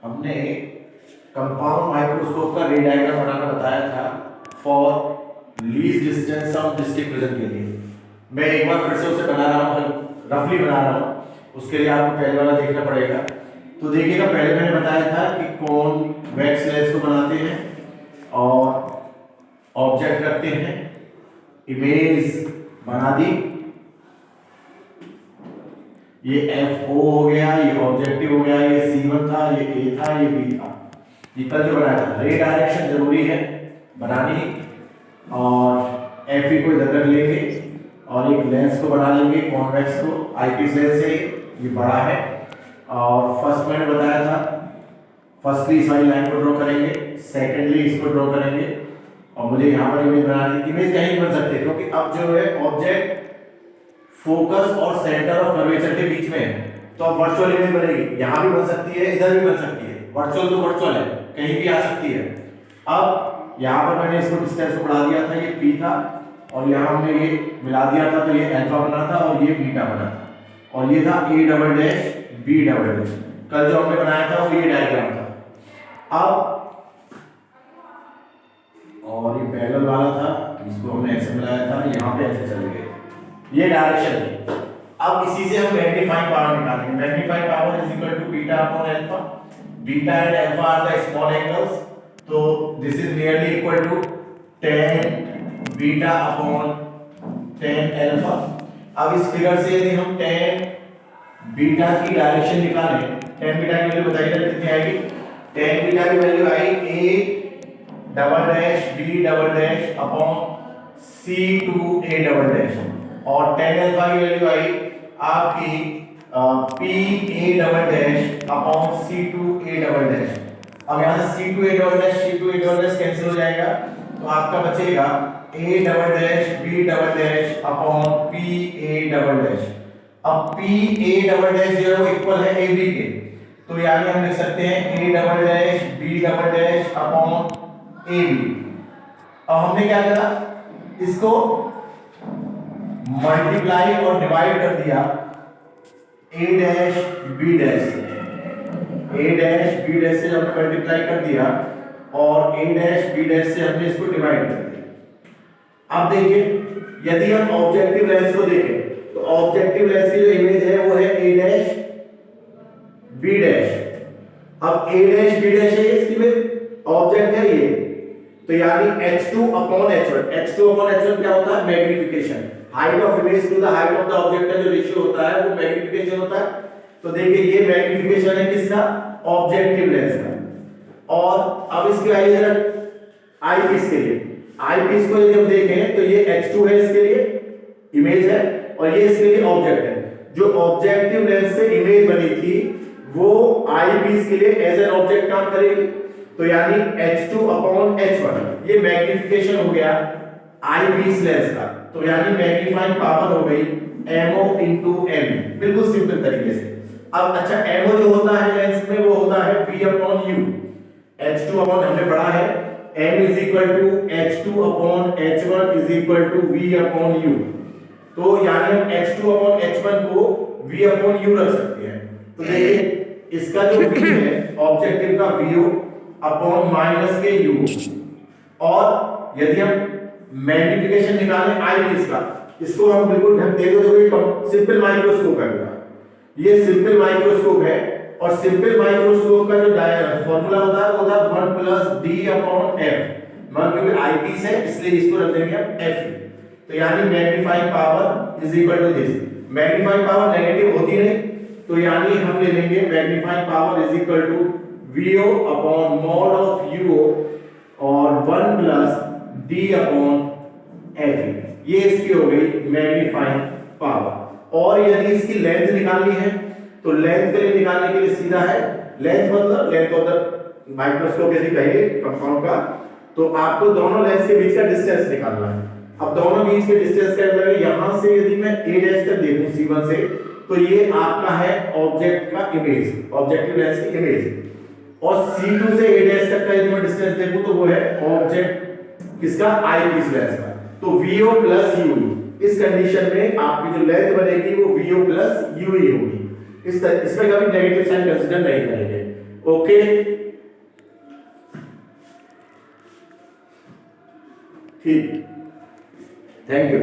हमने compound microscope का रे डायग्राम बनाना बताया था for least distance of district vision के लिए। मैं एक बार फिर से उसे बना रहा हूँ, रफली बना रहा हूँ। उसके लिए आपको पहले वाला देखना पड़ेगा। तो देखिएगा, पहले मैंने बताया था कि कॉन्वेक्स लेंस को बनाते हैं और ऑब्जेक्ट रखते हैं, इमेज बना दी, ये FO हो गया, ये ऑब्जेक्टिव हो गया, ये C1 था, ये A था, ये B था। ये कल जो बनाया था, रे डायरेक्शन जरूरी है बनानी, और FE को इधर रख लेंगे और एक लेंस को बना लेंगे कॉन्वेक्स को, आईपीस लेंस है, ये बड़ा है। और फर्स्ट मैंने बताया था, फर्स्टली इस वाली लाइन को ड्रॉ करेंगे, सेकेंडली इसको ड्रॉ करेंगे, और मुझे यहाँ पर इमेज बनानी। इमेज कहीं बन सकती है क्योंकि अब जो है ऑब्जेक्ट फोकस और सेंटर ऑफ कर्वेचर के बीच में है, तो अब वर्चुअल इमेज बनेगी। यहाँ भी बन सकती है, इधर भी बन सकती है, वर्चुअल तो वर्चुअल है, कहीं भी आ सकती है। अब यहाँ पर मैंने इसको डिस्टेंस को बढ़ा दिया था, ये P था, और यहाँ हमने ये मिला दिया था, तो ये अल्फा बना था और ये बीटा बना था, और ये था A double dash B double dash. कल जो हमने बनाया था वो ये डायग्राम था। अब और ये पैरेलल वाला था, इसको हमने ऐसे मिलाया था, यहाँ पे ऐसे चले गए, ये डायरेक्शन है। अब इसी से हम मैग्नीफाइंग पावर निकालेंगे। Magnifying power is equal to beta upon alpha. Beta and alpha are the small angles, तो this is nearly equal to tan beta upon tan alpha. अब इस फिगर से यदि हम tan बीटा की डायरेक्शन निकालें, tan beta की value बताइए कितनी आएगी। tan बीटा की वैल्यू आई A double dash B double dash upon C2A double dash, और tan अल्फा की वैल्यू आई आपकी PA double dash upon C2A double dash. अब यहाँ से C2A डबल डैश कैंसिल हो जाएगा, तो आपका बचेगा A double dash B double dash upon PA double dash. अब PA डबल डैश जो है वो इक्वल है AB के, तो यानी हम लिख सकते हैं A double dash B double dash upon AB। अब हमने क्या करा, इसको मल्टीप्लाई और डिवाइड कर दिया A डैश B डैश से। A डैश B डैश से हमने मल्टीप्लाई कर दिया और A डैश B डैश से हमने इसको डिवाइड कर दिया। अब देखिए, यदि हम ऑब्जेक्टिव लेंस को देखें तो ऑब्जेक्टिव लेंस की जो इमेज है वो है A डैश B डैश। अब A डैश B डैश है, इसकी इमेज ऑब्जेक्ट है ये, तो यानी H2 upon H1। H2 upon H1 क्या होता है, magnification. Height of image to the height of the object का जो रेशियो होता है वो मैग्निफिकेशन होता है। तो देखिए ये मैग्निफिकेशन है किसका, ऑब्जेक्टिव लेंस का। और अब इसकी आई जरा आईपीस के लिए, आईपीस को यदि हम देखें तो ये H2 है, इसके लिए इमेज है, और ये इसके लिए ऑब्जेक्ट है। जो ऑब्जेक्टिव लेंस से इमेज बनी थी वो आईपीस के लिए एज एन ऑब्जेक्ट काम करेगी, तो यानी H2 अपॉन H1 ये मैग्निफिकेशन हो गया आईपीस लेंस का, तो यानी मैग्नीफाइंग पावर हो गई MO into M, बिल्कुल सिंपल तरीके से। अब अच्छा, MO जो होता है लेंस में वो होता है V upon U। H2 upon हमने पढ़ा है M is equal to H2 upon H1 is equal to V upon U, तो यानी हम H2 अपॉन H1 को V अपॉन U रख सकते हैं। तो देखिए इसका जो V है ऑब्जेक्टिव का VO अपॉन माइनस के U, और यदि हम मैग्निफिकेशन निकालें आईपीस का, इसको हम बिल्कुल ढक दे दो, सिंपल माइक्रोस्कोप है, ये सिंपल माइक्रोस्कोप है, और सिंपल माइक्रोस्कोप का जो फॉर्मूला होता है वो होता है 1 प्लस D अपॉन F। क्योंकि आईपीस है इसलिए इसको रख देंगे हम F, तो यानी magnifying power is equal to this. Magnifying power negative होती नहीं, तो यानी हम ले लेंगे magnifying power is equal to VO upon mod of UO और 1 प्लस D अपॉन FE, ये इसकी हो गई मैग्नीफाइंग पावर। और यदि इसकी लेंथ निकालनी है तो लेंथ के लिए निकालने के लिए सीधा है, लेंथ मतलब लेंथ ऑफ द माइक्रोस्कोप यदि कहिए कंपाउंड का, तो आपको दोनों लेंस के बीच का डिस्टेंस निकालना है। अब दोनों बीच के डिस्टेंस का मतलब है, यहां से यदि मैं A डैश तक देखूं C1 से, तो ये आपका है ऑब्जेक्ट का इमेज, ऑब्जेक्टिव लेंस की इमेज, और C2 से A डैश तक का यदि मैं डिस्टेंस देखूं तो वो है ऑब्जेक्ट किसका, आईपीस लेंस का। तो VO प्लस UE, इस कंडीशन में आपकी जो लेंथ बनेगी वो VO प्लस UE होगी। इसमें कभी नेगेटिव साइन कंसीडर नहीं करेंगे। ओके, ठीक, थैंक यू।